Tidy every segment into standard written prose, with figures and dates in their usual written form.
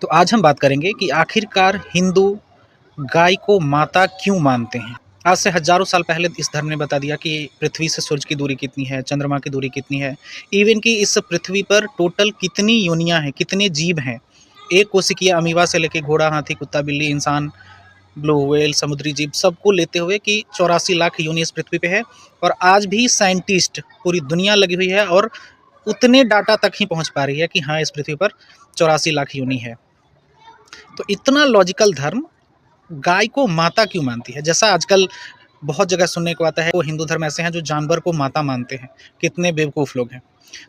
तो आज हम बात करेंगे कि आखिरकार हिंदू गाय को माता क्यों मानते हैं। आज से हजारों साल पहले इस धर्म ने बता दिया कि पृथ्वी से सूरज की दूरी कितनी है, चंद्रमा की दूरी कितनी है, इवन कि इस पृथ्वी पर टोटल कितनी योनियां हैं, कितने जीव हैं। एक कोशिकीय अमीबा से लेके घोड़ा, हाथी, कुत्ता, बिल्ली, इंसान, ब्लू व्हेल, समुद्री जीव, सबको लेते हुए कि 84 लाख योनि इस पृथ्वी पे है। और आज भी साइंटिस्ट, पूरी दुनिया लगी हुई है और उतने डाटा तक ही पहुंच पा रही है कि हाँ, इस पृथ्वी पर 84 लाख योनि है। तो इतना लॉजिकल धर्म गाय को माता क्यों मानती है? जैसा आजकल बहुत जगह सुनने को आता है, वो हिंदू धर्म ऐसे हैं जो जानवर को माता मानते हैं। कितने बेवकूफ़ लोग हैं।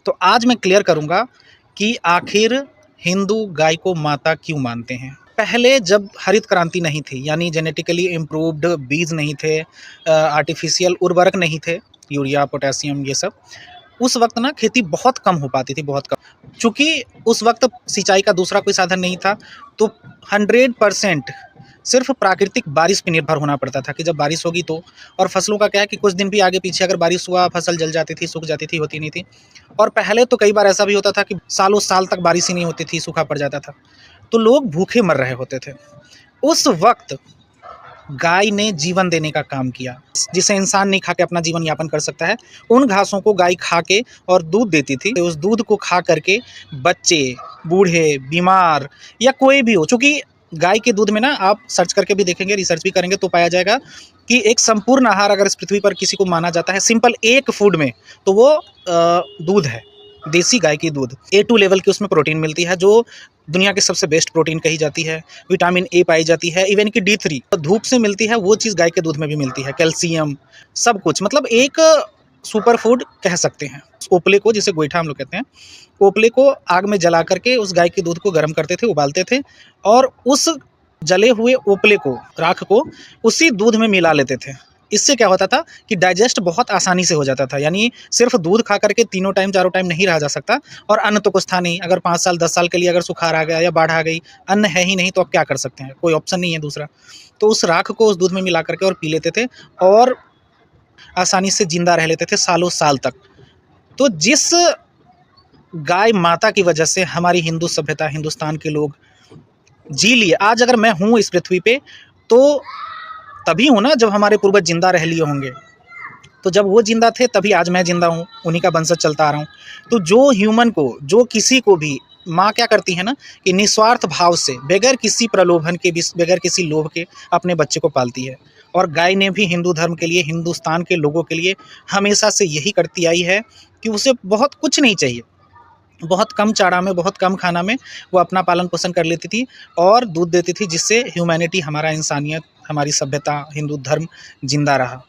तो आज मैं क्लियर करूंगा कि आखिर हिंदू गाय को माता क्यों मानते हैं। पहले जब हरित क्रांति नहीं थी, यानी जेनेटिकली इम्प्रूव्ड बीज नहीं थे, आर्टिफिशियल उर्वरक नहीं थे, यूरिया, पोटेशियम, ये सब, उस वक्त ना खेती बहुत कम हो पाती थी, बहुत कम। चूंकि उस वक्त सिंचाई का दूसरा कोई साधन नहीं था, तो 100% सिर्फ प्राकृतिक बारिश पर निर्भर होना पड़ता था कि जब बारिश होगी तो। और फसलों का क्या है कि कुछ दिन भी आगे पीछे अगर बारिश हुआ, फसल जल जाती थी, सूख जाती थी, होती नहीं थी। और पहले तो कई बार ऐसा भी होता था कि सालों साल तक बारिश ही नहीं होती थी, सूखा पड़ जाता था, तो लोग भूखे मर रहे होते थे। उस वक्त गाय ने जीवन देने का काम किया, जिसे इंसान नहीं खा के अपना जीवन यापन कर सकता है। उन घासों को गाय खा के और दूध देती थी। उस दूध को खा करके बच्चे, बूढ़े, बीमार या कोई भी हो, चूंकि गाय के दूध में ना, आप सर्च करके भी देखेंगे, रिसर्च भी करेंगे तो पाया जाएगा कि एक संपूर्ण आहार अगर इस पृथ्वी पर किसी को माना जाता है सिंपल एक फूड में, तो वो दूध है। देसी गाय की दूध A2 लेवल की उसमें प्रोटीन मिलती है, जो दुनिया की सबसे बेस्ट प्रोटीन कही जाती है। विटामिन ए पाई जाती है, इवन की D3 धूप से मिलती है, वो चीज़ गाय के दूध में भी मिलती है। कैल्शियम, सब कुछ, मतलब एक सुपर फूड कह सकते हैं। ओपले को, जिसे गोईठा हम लोग कहते हैं, ओपले को आग में जला करके उस गाय के दूध को गर्म करते थे, उबालते थे, और उस जले हुए ओपले को, राख को, उसी दूध में मिला लेते थे। इससे क्या होता था कि डाइजेस्ट बहुत आसानी से हो जाता था। यानी सिर्फ दूध खा करके तीनों टाइम चारों टाइम नहीं रहा जा सकता, और अन्न तो कुछ था नहीं। अगर 5 साल 10 साल के लिए अगर सुखाड़ आ गया या बाढ़ आ गई, अन्न है ही नहीं, तो अब क्या कर सकते हैं, कोई ऑप्शन नहीं है दूसरा। तो उस राख को उस दूध में मिला करके और पी लेते थे, और आसानी से जिंदा रह लेते थे सालों साल तक। तो जिस गाय माता की वजह से हमारी हिंदू सभ्यता, हिंदुस्तान के लोग जी लिए, आज अगर मैं हूँ इस पृथ्वी पे, तो तभी हूँ ना जब हमारे पूर्वज जिंदा रह लिए होंगे। तो जब वो जिंदा थे तभी आज मैं जिंदा हूँ, उन्हीं का वंशज चलता आ रहा हूँ। तो जो ह्यूमन को, जो किसी को भी, माँ क्या करती है ना कि निस्वार्थ भाव से, बगैर किसी प्रलोभन के, बगैर किसी लोभ के अपने बच्चे को पालती है। और गाय ने भी हिंदू धर्म के लिए, हिंदुस्तान के लोगों के लिए हमेशा से यही करती आई है कि उसे बहुत कुछ नहीं चाहिए। बहुत कम चारा में, बहुत कम खाना में वो अपना पालन पोषण कर लेती थी और दूध देती थी, जिससे ह्यूमैनिटी, हमारा इंसानियत, हमारी सभ्यता, हिंदू धर्म जिंदा रहा।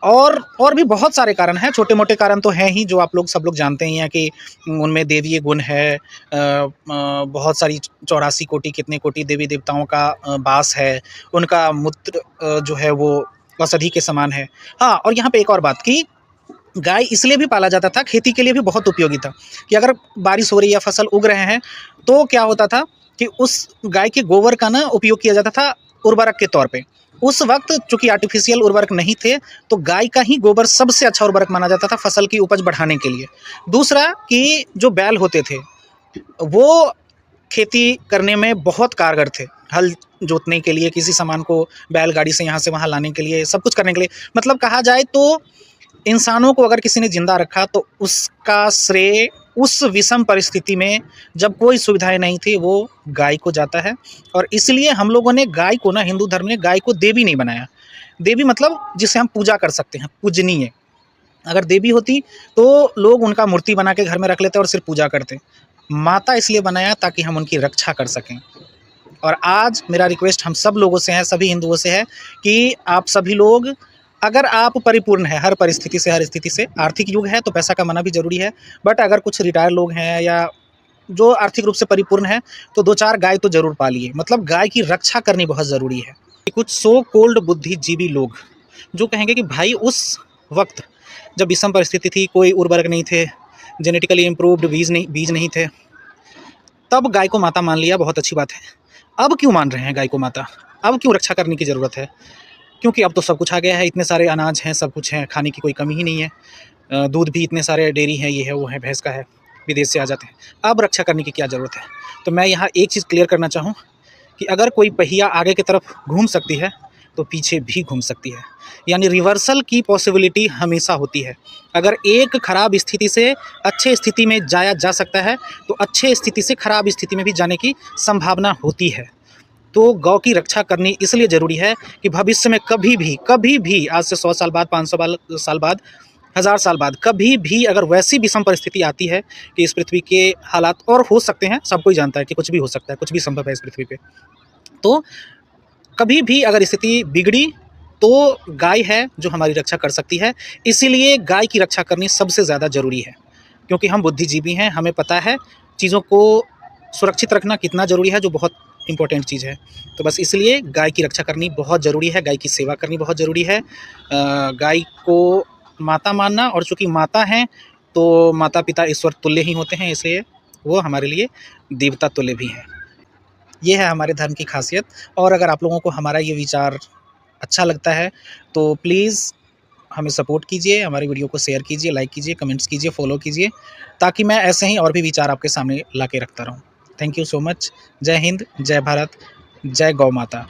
और भी बहुत सारे कारण हैं, छोटे मोटे कारण तो हैं ही, जो आप लोग सब लोग जानते ही हैं कि उनमें देवीय गुण है। बहुत सारी 84 कोटि, कितने कोटि देवी देवताओं का वास है। उनका मूत्र जो है वो औषधि के समान है। हाँ, और यहाँ पे एक और बात कि गाय इसलिए भी पाला जाता था, खेती के लिए भी बहुत उपयोगी था, कि अगर बारिश हो रही है, फसल उग रहे हैं, तो क्या होता था कि उस गाय के गोबर का ना उपयोग किया जाता था उर्वरक के तौर पे। उस वक्त चूंकि आर्टिफिशियल उर्वरक नहीं थे, तो गाय का ही गोबर सबसे अच्छा उर्वरक माना जाता था फसल की उपज बढ़ाने के लिए। दूसरा कि जो बैल होते थे, वो खेती करने में बहुत कारगर थे। हल जोतने के लिए, किसी सामान को बैलगाड़ी से यहाँ से वहाँ लाने के लिए, सब कुछ करने के लिए, मतलब कहा जाए तो इंसानों को अगर किसी ने जिंदा रखा तो उसका श्रेय उस विषम परिस्थिति में, जब कोई सुविधाएं नहीं थी, वो गाय को जाता है। और इसलिए हम लोगों ने गाय को ना, हिंदू धर्म ने गाय को देवी नहीं बनाया। देवी मतलब जिसे हम पूजा कर सकते हैं, पूजनीय। अगर देवी होती तो लोग उनका मूर्ति बना के घर में रख लेते और सिर्फ पूजा करते। माता इसलिए बनाया ताकि हम उनकी रक्षा कर सकें। और आज मेरा रिक्वेस्ट हम सब लोगों से है, सभी हिंदुओं से है, कि आप सभी लोग, अगर आप परिपूर्ण है हर परिस्थिति से, हर स्थिति से, आर्थिक युग है तो पैसा कमाना भी जरूरी है, बट अगर कुछ रिटायर लोग हैं या जो आर्थिक रूप से परिपूर्ण है, तो 2-4 गाय तो जरूर पालिए। मतलब गाय की रक्षा करनी बहुत ज़रूरी है। कुछ सो कोल्ड बुद्धिजीवी लोग जो कहेंगे कि भाई उस वक्त जब विषम परिस्थिति थी, कोई उर्वरक नहीं थे, जेनेटिकली इम्प्रूव्ड बीज नहीं थे, तब गाय को माता मान लिया, बहुत अच्छी बात है। अब क्यों मान रहे हैं गाय को माता? अब क्यों रक्षा करने की ज़रूरत है? क्योंकि अब तो सब कुछ आ गया है, इतने सारे अनाज हैं, सब कुछ है, खाने की कोई कमी ही नहीं है। दूध भी इतने सारे, डेयरी है, ये है, वो है, भैंस का है। विदेश से आ जाते हैं। अब रक्षा करने की क्या ज़रूरत है? तो मैं यहाँ एक चीज़ क्लियर करना चाहूँ कि अगर कोई पहिया आगे की तरफ घूम सकती है तो पीछे भी घूम सकती है, यानी रिवर्सल की पॉसिबिलिटी हमेशा होती है। अगर एक खराब स्थिति से अच्छे स्थिति में जाया जा सकता है तो अच्छे स्थिति से खराब स्थिति में भी जाने की संभावना होती है। तो गौ की रक्षा करनी इसलिए ज़रूरी है कि भविष्य में कभी भी आज से 100 साल बाद, 500 साल बाद, 1000 साल बाद कभी भी अगर वैसी विषम परिस्थिति आती है कि इस पृथ्वी के हालात और हो सकते हैं, सब कोई जानता है कि कुछ भी हो सकता है, कुछ भी संभव है इस पृथ्वी पे। तो कभी भी अगर स्थिति बिगड़ी तो गाय है जो हमारी रक्षा कर सकती है। इसीलिए गाय की रक्षा करनी सबसे ज़्यादा ज़रूरी है, क्योंकि हम बुद्धिजीवी हैं, हमें पता है चीज़ों को सुरक्षित रखना कितना ज़रूरी है, जो बहुत इम्पोर्टेंट चीज़ है। तो बस इसलिए गाय की रक्षा करनी बहुत ज़रूरी है, गाय की सेवा करनी बहुत ज़रूरी है। गाय को माता मानना, और चूँकि माता हैं तो माता पिता ईश्वर तुल्य ही होते हैं, इसलिए वो हमारे लिए देवता तुल्य भी हैं। ये है हमारे धर्म की खासियत। और अगर आप लोगों को हमारा ये विचार अच्छा लगता है तो प्लीज़ हमें सपोर्ट कीजिए, हमारी वीडियो को शेयर कीजिए, लाइक कीजिए, कमेंट्स कीजिए, फॉलो कीजिए, ताकि मैं ऐसे ही और भी विचार आपके सामने ला के रखता रहूँ। Thank you so much. जय हिंद, जय भारत, जय गौ माता।